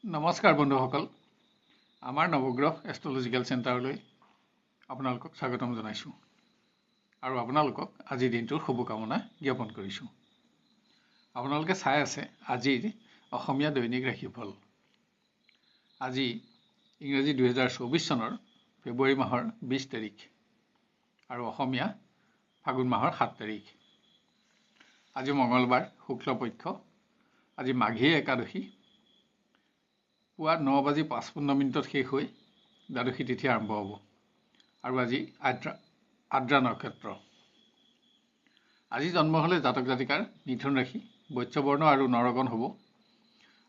নমস্কাৰ বন্ধুসকল, আমাৰ নৱগ্ৰহ এষ্ট্ৰলজিকেল চেণ্টাৰলৈ আপোনালোকক স্বাগতম জনাইছোঁ আৰু আপোনালোকক আজিৰ দিনটোৰ শুভকামনা জ্ঞাপন কৰিছোঁ। আপোনালোকে চাই আছে আজিৰ অসমীয়া দৈনিক ৰাশিফল। আজি ইংৰাজী 2024 চনৰ ফেব্ৰুৱাৰী মাহৰ 20 তাৰিখ আৰু অসমীয়া ফাগুন মাহৰ 7 তাৰিখ। আজি মঙলবাৰ, শুক্লপক্ষ। আজি মাঘী একাদশী। পুৱা 9:55 শেষ হৈ দ্বাদশী তিথি আৰম্ভ হ'ব আৰু আজি আদ্ৰা নক্ষত্ৰ। আজি জন্ম হ'লে জাতক জাতিকাৰ মিথুন ৰাশি, বৈশ্যবৰ্ণ আৰু নৰগণ হ'ব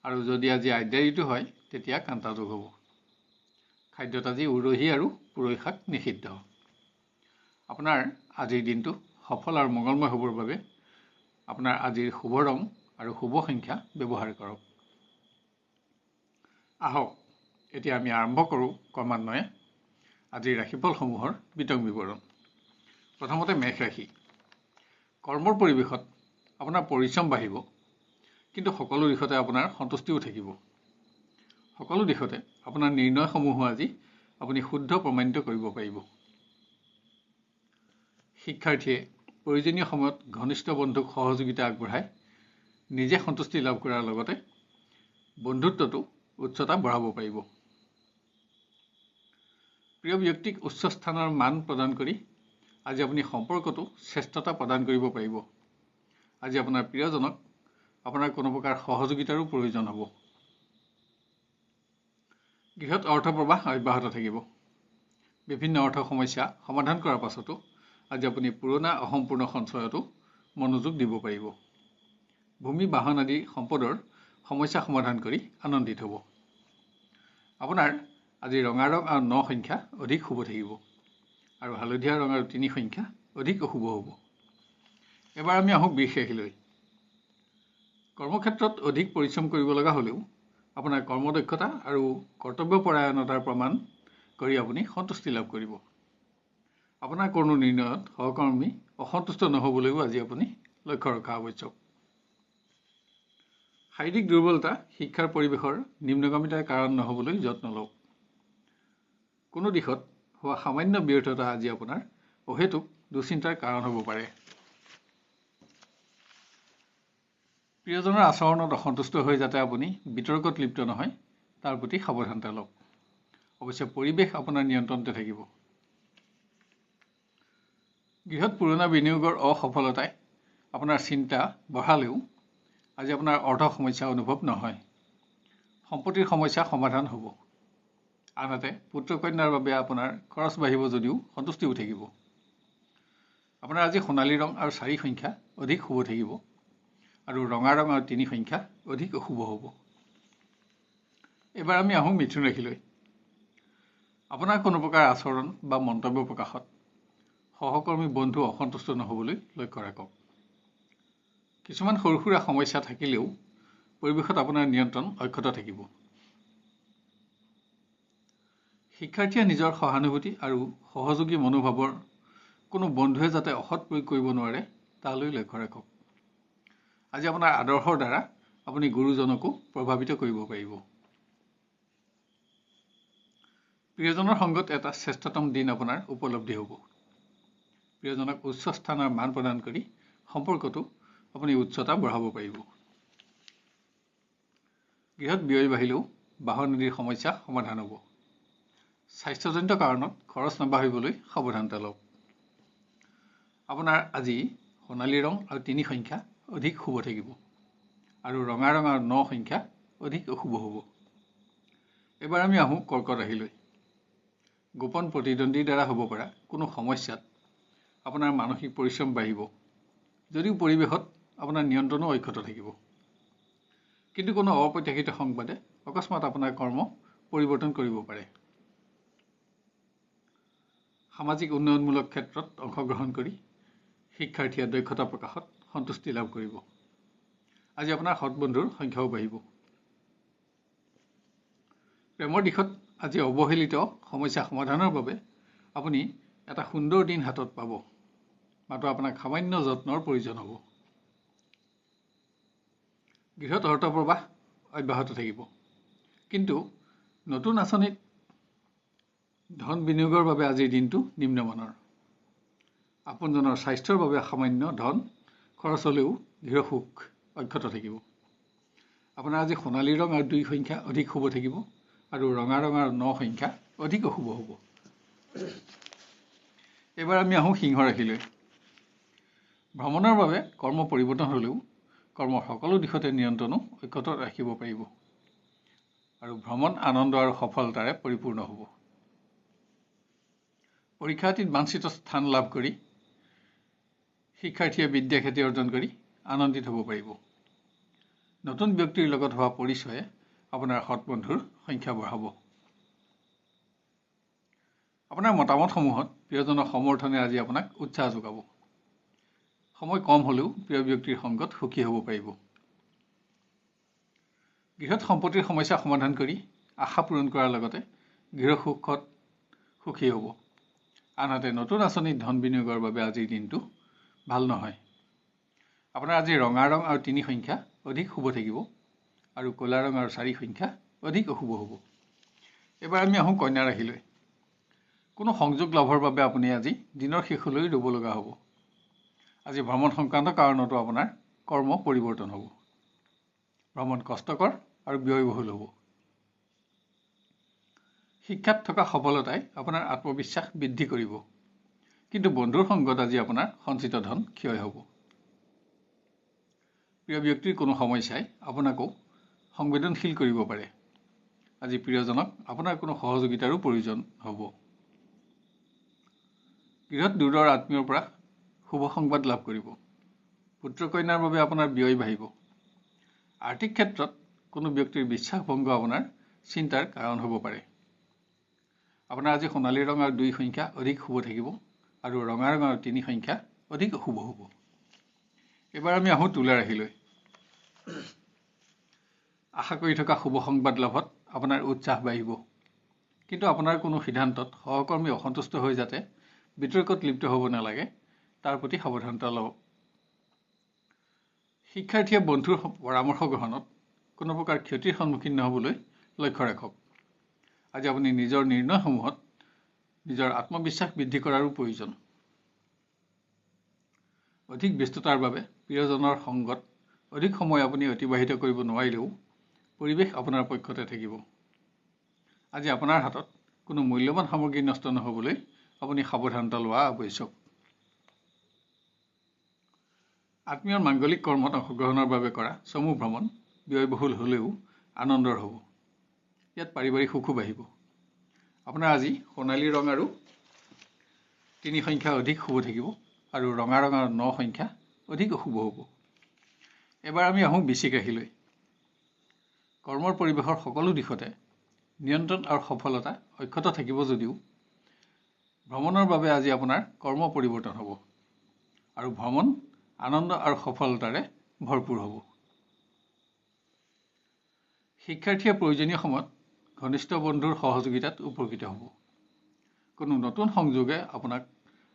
আৰু যদি আজি আদ্যা ঋতু হয় তেতিয়া কান্তা যোগ হ'ব। খাদ্যত আজি উৰহি আৰু পুৰৈ শাক নিষিদ্ধ। আপোনাৰ আজিৰ দিনটো সফল আৰু মংগলময় হ'বৰ বাবে আপোনাৰ আজিৰ শুভ ৰং আৰু শুভ সংখ্যা ব্যৱহাৰ কৰক। আহক এতিয়া আমি আৰম্ভ কৰোঁ ক্ৰমান্বয়ে আজিৰ ৰাশিফলসমূহৰ বিতং বিৱৰণ। প্ৰথমতে মেষ ৰাশি। কৰ্মৰ পৰিৱেশত আপোনাৰ পৰিশ্ৰম বাঢ়িব, কিন্তু সকলো দিশতে আপোনাৰ সন্তুষ্টিও থাকিব। সকলো দিশতে আপোনাৰ নিৰ্ণয়সমূহো আজি আপুনি শুদ্ধ প্ৰমাণিত কৰিব পাৰিব। শিক্ষাৰ্থীয়ে প্ৰয়োজনীয় সময়ত ঘনিষ্ঠ বন্ধুক সহযোগিতা আগবঢ়াই নিজে সন্তুষ্টি লাভ কৰাৰ লগতে বন্ধুত্বটো উচ্চতা বঢ়াব পাৰিব। প্ৰিয় ব্যক্তিক উচ্চ স্থানৰ মান প্ৰদান কৰি আজি আপুনি সম্পৰ্কটো শ্ৰেষ্ঠতা প্ৰদান কৰিব পাৰিব। আজি আপোনাৰ প্ৰিয়জনক আপোনাৰ কোনো প্ৰকাৰ সহযোগিতাৰো প্ৰয়োজন হ'ব। গৃহত অৰ্থ প্ৰবাহ অব্যাহত থাকিব। বিভিন্ন অৰ্থ সমস্যা সমাধান কৰাৰ পাছতো আজি আপুনি পুৰণা অসম্পূৰ্ণ সঞ্চয়তো মনোযোগ দিব পাৰিব। ভূমি বাহন আদি সম্পদৰ সমস্যা সমাধান কৰি আনন্দিত হ'ব। আপোনাৰ আজি ৰঙা ৰং আৰু 9 সংখ্যা অধিক শুভ থাকিব আৰু হালধীয়া ৰং আৰু 3 সংখ্যা অধিক অশুভ হ'ব। এবাৰ আমি আহোঁ বৃষ ৰাশিলৈ। কৰ্মক্ষেত্ৰত অধিক পৰিশ্ৰম কৰিব লগা হ'লেও আপোনাৰ কৰ্মদক্ষতা আৰু কৰ্তব্যপৰায়ণতাৰ প্ৰমাণ কৰি আপুনি সন্তুষ্টি লাভ কৰিব। আপোনাৰ কোনো নিৰ্ণয়ত সহকৰ্মী অসন্তুষ্ট নহ'বলৈও আজি আপুনি লক্ষ্য ৰখা আৱশ্যক। শাৰীৰিক দুৰ্বলতা শিক্ষাৰ পৰিৱেশৰ নিম্নগামিতাৰ কাৰণ নহ'বলৈ যত্ন লওক। কোনো দিশত হোৱা সামান্য ব্যৰ্থতা আজি আপোনাৰ অহেতুক দুশ্চিন্তাৰ কাৰণ হ'ব পাৰে। প্ৰিয়জনৰ আচৰণত অসন্তুষ্ট হৈ যাতে আপুনি বিতৰ্কত লিপ্ত নহয় তাৰ প্ৰতি সাৱধানতা লওক। অৱশ্যে পৰিৱেশ আপোনাৰ নিয়ন্ত্ৰণতে থাকিব। গৃহত পুৰণা বিনিয়োগৰ অসফলতাই আপোনাৰ চিন্তা বঢ়ালেও আজি আপোনাৰ অৰ্থ সমস্যা অনুভৱ নহয়। সম্পত্তিৰ সমস্যা সমাধান হ'ব। আনহাতে পুত্ৰ কন্যাৰ বাবে আপোনাৰ খৰচ বাঢ়িব যদিও সন্তুষ্টিও থাকিব। আপোনাৰ আজি সোণালী ৰং আৰু 4 সংখ্যা অধিক শুভ থাকিব আৰু ৰঙা ৰং আৰু 3 সংখ্যা অধিক অশুভ হ'ব। এবাৰ আমি আহোঁ মিথুন ৰাশিলৈ। আপোনাৰ কোনো প্ৰকাৰ আচৰণ বা মন্তব্য প্ৰকাশত সহকৰ্মী বন্ধু অসন্তুষ্ট নহ'বলৈ লক্ষ্য ৰাখক। কিছুমান সৰু সুৰা সমস্যা থাকিলেও পৰিৱেশত আপোনাৰ নিয়ন্ত্ৰণ অক্ষত থাকিব। শিক্ষাৰ্থীয়ে নিজৰ সহানুভূতি আৰু সহযোগী মনোভাৱৰ কোনো বন্ধুৱে যাতে অসৎ প্ৰয়োগ কৰিব নোৱাৰে তালৈ লক্ষ্য ৰাখক। আজি আপোনাৰ আদৰ্শৰ দ্বাৰা আপুনি গুৰুজনকো প্ৰভাৱিত কৰিব পাৰিব। প্ৰিয়জনৰ সংগত এটা শ্ৰেষ্ঠতম দিন আপোনাৰ উপলব্ধি হ'ব। প্ৰিয়জনক উচ্চ স্থানৰ মান প্ৰদান কৰি সম্পৰ্কটো আপুনি উচ্চতা বঢ়াব পাৰিব। গৃহত ব্যয় বাঢ়িলেও বাহন আদিৰ সমস্যা সমাধান হ'ব। স্বাস্থ্যজনিত কাৰণত খৰচ নাবাঢ়িবলৈ সাৱধানতা লওক। আপোনাৰ আজি সোণালী ৰং আৰু 3 সংখ্যা অধিক শুভ থাকিব আৰু ৰঙা ৰং আৰু 9 সংখ্যা অধিক অশুভ হ'ব। এবাৰ আমি আহোঁ কৰ্কট ৰাশিলৈ। গোপন প্ৰতিদ্বন্দ্বীৰ দ্বাৰা হ'ব পৰা কোনো সমস্যাত আপোনাৰ মানসিক পৰিশ্ৰম বাঢ়িব যদিও পৰিৱেশত আপোনাৰ নিয়ন্ত্ৰণো অক্ষত থাকিব। কিন্তু কোনো অপ্ৰত্যাশিত সংবাদে অকস্মাত আপোনাৰ কৰ্ম পৰিৱৰ্তন কৰিব পাৰে। সামাজিক উন্নয়নমূলক ক্ষেত্ৰত অংশগ্ৰহণ কৰি শিক্ষাৰ্থীয়ে দক্ষতা প্ৰকাশত সন্তুষ্টি লাভ কৰিব। আজি আপোনাৰ সৎ বন্ধুৰ সংখ্যাও বাঢ়িব। প্ৰেমৰ দিশত আজি অৱহেলিত সমস্যা সমাধানৰ বাবে আপুনি এটা সুন্দৰ দিন হাতত পাব, মাত্ৰ আপোনাক সামান্য যত্নৰ প্ৰয়োজন হ'ব। গৃহত অৰ্থ প্ৰবাহ অব্যাহত থাকিব। কিন্তু নতুন আঁচনিত ধন বিনিয়োগৰ বাবে আজিৰ দিনটো নিম্নমানৰ। আপোনজনৰ স্বাস্থ্যৰ বাবে সামান্য ধন খৰচ হ'লেও গৃহসুখ অক্ষত থাকিব। আপোনাৰ আজি সোণালী ৰং আৰু 2 সংখ্যা অধিক শুভ থাকিব আৰু ৰঙা ৰং আৰু 9 সংখ্যা অধিক অশুভ হ'ব। এবাৰ আমি আহোঁ সিংহ ৰাশিলৈ। ভ্ৰমণৰ বাবে কৰ্ম পৰিৱৰ্তন হ'লেও কৰ্মৰ সকলো দিশতে নিয়ন্ত্ৰণো অক্ষত ৰাখিব পাৰিব আৰু ভ্ৰমণ আনন্দ আৰু সফলতাৰে পৰিপূৰ্ণ হ'ব। পৰীক্ষাৰ্থীত বাঞ্ছিত স্থান লাভ কৰি শিক্ষাৰ্থীয়ে বিদ্যা খ্যাতি অৰ্জন কৰি আনন্দিত হ'ব পাৰিব। নতুন ব্যক্তিৰ লগত হোৱা পৰিচয়ে আপোনাৰ সৎ বন্ধুৰ সংখ্যা বঢ়াব। আপোনাৰ মতামতসমূহত প্ৰিয়জনৰ সমৰ্থনে আজি আপোনাক উৎসাহ যোগাব। সময় কম হ'লেও প্ৰিয় ব্যক্তিৰ সংগত সুখী হ'ব পাৰিব। গৃহত সম্পত্তিৰ সমস্যা সমাধান কৰি আশা পূৰণ কৰাৰ লগতে গৃহসুখত সুখী হ'ব। আনহাতে নতুন আঁচনিত ধন বিনিয়োগৰ বাবে আজিৰ দিনটো ভাল নহয়। আপোনাৰ আজি ৰঙা ৰং আৰু 3 সংখ্যা অধিক শুভ থাকিব আৰু ক'লা ৰং আৰু 4 সংখ্যা অধিক অশুভ হ'ব। এবাৰ আমি আহোঁ কন্যা ৰাশিলৈ। কোনো সংযোগ লাভৰ বাবে আপুনি আজি দিনৰ শেষলৈ ৰ'ব লগা হ'ব। আজি ভ্ৰমণ সংক্ৰান্ত কাৰণতো আপোনাৰ কৰ্ম পৰিৱৰ্তন হ'ব। ভ্ৰমণ কষ্টকৰ আৰু ব্যয়বহুল হ'ব। শিক্ষাত থকা সফলতাই আপোনাৰ আত্মবিশ্বাস বৃদ্ধি কৰিব, কিন্তু বন্ধুৰ সংগত আজি আপোনাৰ সঞ্চিত ধন ক্ষয় হ'ব। প্ৰিয় ব্যক্তিৰ কোনো সমস্যাই আপোনাকো সংবেদনশীল কৰিব পাৰে। আজি প্ৰিয়জনক আপোনাৰ কোনো সহযোগিতাৰো প্ৰয়োজন হ'ব। গৃহত দূৰৰ আত্মীয়ৰ পৰা শুভ সংবাদ লাভ কৰিব। পুত্ৰ কন্যাৰ বাবে আপোনাৰ ব্যয় বাঢ়িব। আৰ্থিক ক্ষেত্ৰত কোনো ব্যক্তিৰ বিশ্বাসভংগ আপোনাৰ চিন্তাৰ কাৰণ হ'ব পাৰে। আপোনাৰ আজি সোণালী ৰং আৰু 2 সংখ্যা অধিক শুভ থাকিব আৰু ৰঙা ৰং আৰু 3 সংখ্যা অধিক অশুভ হ'ব। এবাৰ আমি আহোঁ তুলা ৰাশিলৈ। আশা কৰি থকা শুভ সংবাদ লাভত আপোনাৰ উৎসাহ বাঢ়িব, কিন্তু আপোনাৰ কোনো সিদ্ধান্তত সহকৰ্মী অসন্তুষ্ট হৈ যাতে বিতৰ্কত লিপ্ত হ'ব নালাগে তাৰ প্ৰতি সাৱধানতা লওক। শিক্ষাৰ্থীয়ে বন্ধুৰ পৰামৰ্শ গ্ৰহণত কোনো প্ৰকাৰ ক্ষতিৰ সন্মুখীন নহ'বলৈ লক্ষ্য ৰাখক। আজি আপুনি নিজৰ নিৰ্ণয়সমূহত নিজৰ আত্মবিশ্বাস বৃদ্ধি কৰাৰো প্ৰয়োজন। অধিক ব্যস্ততাৰ বাবে প্ৰিয়জনৰ সংগত অধিক সময় আপুনি অতিবাহিত কৰিব নোৱাৰিলেও পৰিৱেশ আপোনাৰ পক্ষতে থাকিব। আজি আপোনাৰ হাতত কোনো মূল্যৱান সামগ্ৰী নষ্ট নহ'বলৈ আপুনি সাৱধানতা লোৱা আৱশ্যক। আত্মীয়ৰ মাংগলিক কৰ্মত অংশগ্ৰহণৰ বাবে কৰা চমু ভ্ৰমণ ব্যয়বহুল হ'লেও আনন্দৰ হ'ব। ইয়াত পাৰিবাৰিক সুখো বাঢ়িব। আপোনাৰ আজি সোণালী ৰং আৰু 3 সংখ্যা অধিক শুভ থাকিব আৰু ৰঙা ৰং আৰু 9 সংখ্যা অধিক অশুভ হ'ব। এবাৰ আমি আহোঁ বৃশ্চিক ৰাশিলৈ। কৰ্মৰ পৰিৱেশৰ সকলো দিশতে নিয়ন্ত্ৰণ আৰু সফলতা অক্ষত থাকিব যদিও ভ্ৰমণৰ বাবে আজি আপোনাৰ কৰ্ম পৰিৱৰ্তন হ'ব আৰু ভ্ৰমণ আনন্দ আৰু সফলতাৰে ভৰপূৰ হ'ব। শিক্ষাৰ্থীয়ে প্ৰয়োজনীয় সময়ত ঘনিষ্ঠ বন্ধুৰ সহযোগিতাত উপকৃত হ'ব। কোনো নতুন সংযোগে আপোনাক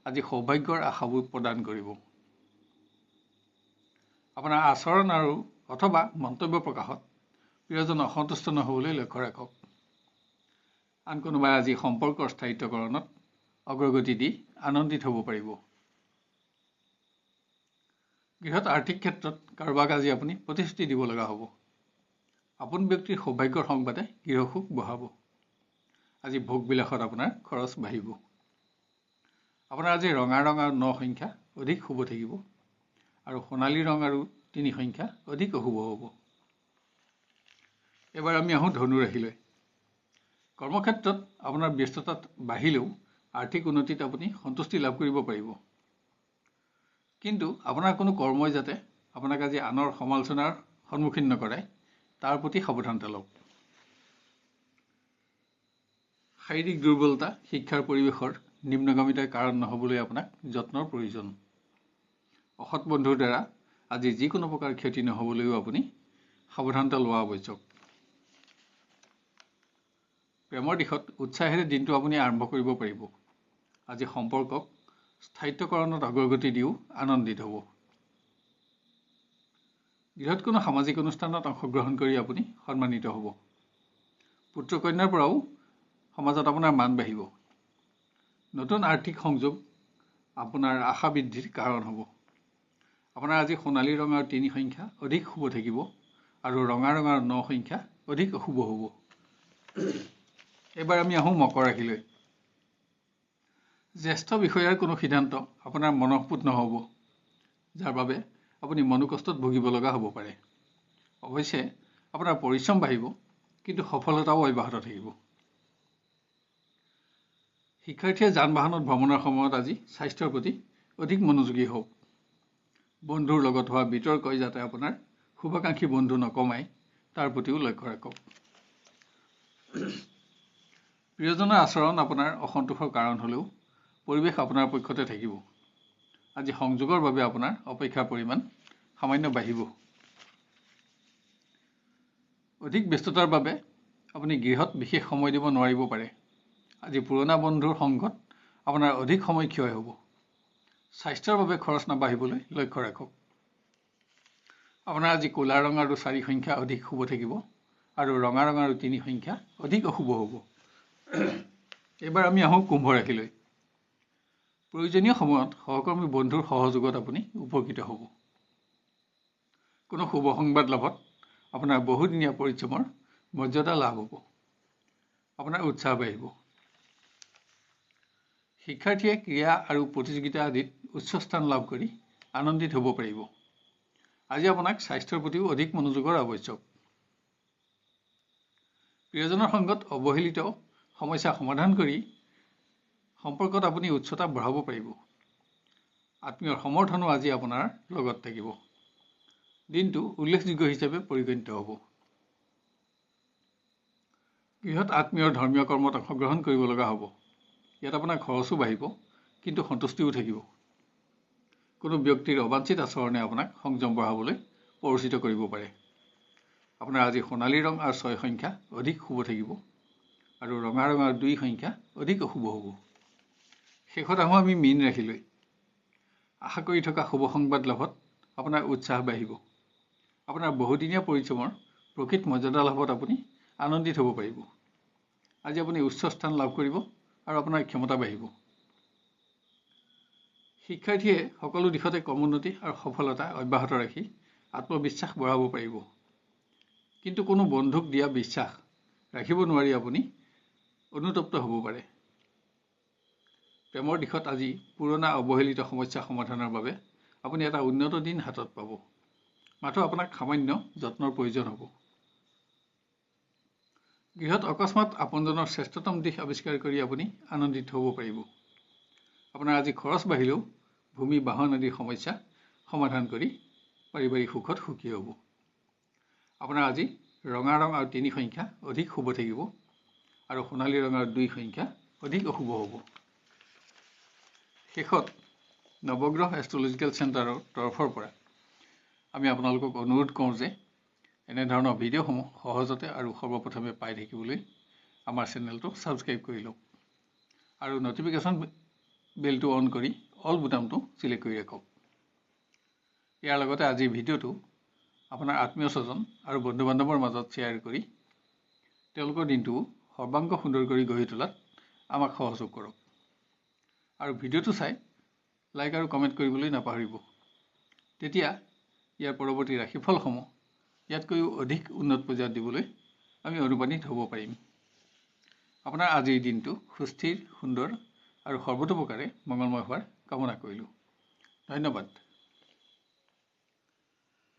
আজি সৌভাগ্যৰ আশাবোৰ প্ৰদান কৰিব। আপোনাৰ আচৰণ আৰু অথবা মন্তব্য প্ৰকাশত প্ৰিয়জন অসন্তুষ্ট নহ'বলৈ লক্ষ্য ৰাখক। আন কোনোবাই আজি সম্পৰ্কৰ স্থায়িত্বকৰণত অগ্ৰগতি দি আনন্দিত হ'ব পাৰিব। গৃহত আৰ্থিক ক্ষেত্ৰত কাৰোবাক আজি আপুনি প্ৰতিশ্ৰুতি দিব লগা হ'ব। আপোন ব্যক্তিৰ সৌভাগ্যৰ সংবাদে গৃহসুখ বঢ়াব। আজি ভোগবিলাসত আপোনাৰ খৰচ বাঢ়িব। আপোনাৰ আজি ৰঙা ৰং আৰু 9 সংখ্যা অধিক শুভ থাকিব আৰু সোণালী ৰং আৰু 3 সংখ্যা অধিক অশুভ হ'ব। এবাৰ আমি আহোঁ ধনু ৰাশিলৈ। কৰ্মক্ষেত্ৰত আপোনাৰ ব্যস্ততা বাঢ়িলেও আৰ্থিক উন্নতিত আপুনি সন্তুষ্টি লাভ কৰিব পাৰিব, কিন্তু আপোনাৰ কোনো কৰ্মই যাতে আপোনাক আজি আনৰ সমালোচনাৰ সন্মুখীন নকৰায় তাৰ প্ৰতি সাৱধানতা লওক। শাৰীৰিক দুৰ্বলতা শিক্ষাৰ পৰিৱেশৰ নিম্নগামিতাৰ কাৰণ নহ'বলৈ আপোনাক যত্নৰ প্ৰয়োজন। অসৎ বন্ধুৰ দ্বাৰা আজি যিকোনো প্ৰকাৰ ক্ষতি নহ'বলৈও আপুনি সাৱধানতা লোৱা আৱশ্যক। প্ৰেমৰ দিশত উৎসাহেৰে দিনটো আপুনি আৰম্ভ কৰিব পাৰিব। আজি সম্পৰ্কক স্থায়িত্বকৰণত অগ্ৰগতি দিও আনন্দিত হ'ব। গৃহত কোনো সামাজিক অনুষ্ঠানত অংশগ্ৰহণ কৰি আপুনি সন্মানিত হ'ব। পুত্ৰ কন্যাৰ পৰাও সমাজত আপোনাৰ মান বাঢ়িব। নতুন আৰ্থিক সংযোগ আপোনাৰ আশা বৃদ্ধিৰ কাৰণ হ'ব। আপোনাৰ আজি সোণালী ৰং আৰু 3 সংখ্যা অধিক শুভ থাকিব আৰু ৰঙা ৰং আৰু 9 সংখ্যা অধিক অশুভ হ'ব। এবাৰ আমি আহোঁ মকৰ ৰাশিলৈ। জ্যেষ্ঠ বিষয়াৰ কোনো সিদ্ধান্ত আপোনাৰ মনঃপুত নহ'ব, যাৰ বাবে আপুনি মনোকষ্টত ভুগিব লগা হ'ব পাৰে। অৱশ্যে আপোনাৰ পৰিশ্ৰম বাঢ়িব, কিন্তু সফলতাও অব্যাহত থাকিব। শিক্ষাৰ্থীয়ে যান বাহনত ভ্ৰমণৰ সময়ত আজি স্বাস্থ্যৰ প্ৰতি অধিক মনোযোগী হওক। বন্ধুৰ লগত হোৱা বিতৰ্কই যাতে আপোনাৰ শুভাকাংক্ষী বন্ধু নকমায়, তাৰ প্ৰতিও লক্ষ্য ৰাখক। প্ৰিয়জনৰ আচৰণ আপোনাৰ অসন্তোষৰ কাৰণ হ'লেও পৰিৱেশ আপোনাৰ পক্ষতে থাকিব। আজি সংযোগৰ বাবে আপোনাৰ অপেক্ষাৰ পৰিমাণ সামান্য বাঢ়িব। অধিক ব্যস্ততাৰ বাবে আপুনি গৃহত বিশেষ সময় দিব নোৱাৰিব পাৰে। আজি পুৰণা বন্ধুৰ সংগত আপোনাৰ অধিক সময় ক্ষয় হ'ব। স্বাস্থ্যৰ বাবে খৰচ নাবাঢ়িবলৈ লক্ষ্য ৰাখক। আপোনাৰ আজি ক'লা ৰং আৰু 4 সংখ্যা অধিক শুভ থাকিব আৰু ৰঙা ৰং আৰু 3 সংখ্যা অধিক অশুভ হ'ব। এইবাৰ আমি আহোঁ কুম্ভ ৰাশিলৈ। প্ৰয়োজনীয় সময়ত সহকৰ্মী বন্ধুৰ সহযোগত আপুনি উপকৃত হ'ব। কোনো শুভ সংবাদ লাভত আপোনাৰ বহুদিনীয়া পৰিশ্ৰমৰ মৰ্যাদা লাভ হ'ব। আপোনাৰ উৎসাহ বাঢ়িব। শিক্ষাৰ্থীয়ে ক্ৰীড়া আৰু প্ৰতিযোগিতা আদিত উচ্চ স্থান লাভ কৰি আনন্দিত হ'ব পাৰিব। আজি আপোনাক স্বাস্থ্যৰ প্ৰতিও অধিক মনোযোগৰ আৱশ্যক। প্ৰিয়জনৰ সংগত অৱহেলিত সমস্যা সমাধান কৰি সম্পৰ্কত আপুনি উচ্চতা বঢ়াব পাৰিব। আত্মীয়ৰ সমৰ্থনো আজি আপোনাৰ লগত থাকিব। দিনটো উল্লেখযোগ্য হিচাপে পৰিগণিত হ'ব। গৃহত আত্মীয়ৰ ধৰ্মীয় কৰ্মত অংশগ্ৰহণ কৰিব লগা হ'ব। ইয়াত আপোনাৰ খৰচো বাঢ়িব, কিন্তু সন্তুষ্টিও থাকিব। কোনো ব্যক্তিৰ অবাঞ্ছিত আচৰণে আপোনাক সংযম বঢ়াবলৈ প্ৰৰোচিত কৰিব পাৰে। আপোনাৰ আজি সোণালী ৰং আৰু 6 সংখ্যা অধিক শুভ থাকিব আৰু ৰঙা ৰং আৰু 2 সংখ্যা অধিক অশুভ হ'ব। শেষত আহোঁ আমি মীন ৰাশিলৈ। আশা কৰি থকা শুভ সংবাদ লাভত আপোনাৰ উৎসাহ বাঢ়িব। আপোনাৰ বহুদিনীয়া পৰিশ্ৰমৰ প্ৰকৃত মৰ্যাদা লাভত আপুনি আনন্দিত হ'ব পাৰিব। আজি আপুনি উচ্চ স্থান লাভ কৰিব আৰু আপোনাৰ ক্ষমতা বাঢ়িব। শিক্ষাৰ্থীয়ে সকলো দিশতে ক্ৰমোন্নতি আৰু সফলতা অব্যাহত ৰাখি আত্মবিশ্বাস বঢ়াব পাৰিব। কিন্তু কোনো বন্ধুক দিয়া বিশ্বাস ৰাখিব নোৱাৰি আপুনি অনুতপ্ত হ'ব পাৰে। প্ৰেমৰ দিশত আজি পুৰণা অৱহেলিত সমস্যা সমাধানৰ বাবে আপুনি এটা উন্নত দিন হাতত পাব। মাথো আপোনাক সামান্য যত্নৰ প্ৰয়োজন হ'ব। গৃহত অকস্মাত আপোনজনৰ শ্ৰেষ্ঠতম দিশ আৱিষ্কাৰ কৰি আপুনি আনন্দিত হ'ব পাৰিব। আপোনাৰ আজি খৰচ বাঢ়িলেও ভূমি বাহন আদিৰ সমস্যা সমাধান কৰি পাৰিবাৰিক সুখত সুখী হ'ব। আপোনাৰ আজি ৰঙা ৰং আৰু 3 সংখ্যা অধিক শুভ থাকিব আৰু সোণালী ৰং আৰু 2 সংখ্যা অধিক অশুভ হ'ব। শেষত নৱগ্ৰহ এষ্ট্ৰলজিকেল চেণ্টাৰৰ তৰফৰ পৰা আমি আপোনালোকক অনুৰোধ কৰোঁ যে এনেধৰণৰ ভিডিঅ'সমূহ সহজতে আৰু সৰ্বপ্ৰথমে পাই থাকিবলৈ আমাৰ চেনেলটো ছাবস্ক্ৰাইব কৰি লওক আৰু নটিফিকেশ্যন বেলটো অন কৰি অল বুটামটো চিলেক্ট কৰি ৰাখক। ইয়াৰ লগতে আজিৰ ভিডিঅ'টো আপোনাৰ আত্মীয় স্বজন আৰু বন্ধু বান্ধৱৰ মাজত শ্বেয়াৰ কৰি তেওঁলোকৰ দিনটো সৰ্বাংগ সুন্দৰ কৰি গঢ়ি তোলাত আমাক সহযোগ কৰক। আৰু ভিডিঅ'টো চাই লাইক আৰু কমেণ্ট কৰিবলৈ নাপাহৰিব। তেতিয়া ইয়াৰ পৰৱৰ্তী ৰাশিফলসমূহ ইয়াতকৈও অধিক উন্নত পৰ্যায়ত দিবলৈ আমি অনুপ্ৰাণিত হ'ব পাৰিম। আপোনাৰ আজিৰ দিনটো সুস্থিৰ, সুন্দৰ আৰু সৰ্বতোপ্ৰকাৰে মংগলময় হোৱাৰ কামনা কৰিলোঁ। ধন্যবাদ।